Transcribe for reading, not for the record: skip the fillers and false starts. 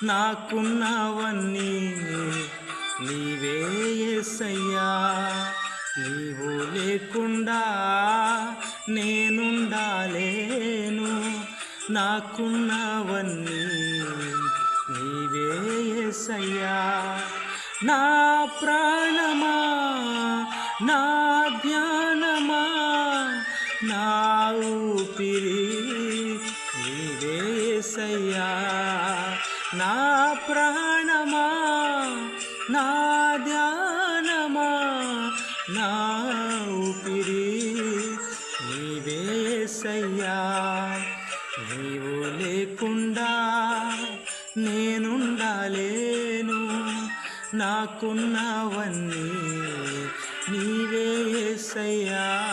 నాకున్నవన్నీ నీవే యేసయ్యా. నీవు లేకుండా నేనుండాలేను. నాకున్నవన్నీ నీవే యేసయ్యా. నా ప్రాణమా, నా ధ్యానమా, నా ఊపిరి నీవే యేసయ్యా. నా ప్రాణమా, నా ధ్యానమా, నా ఊపిరి నీవే యేసయ్యా. నీవు లేకుండా నేనుండాలేను. నాకున్నవన్నీ నీవే యేసయ్యా.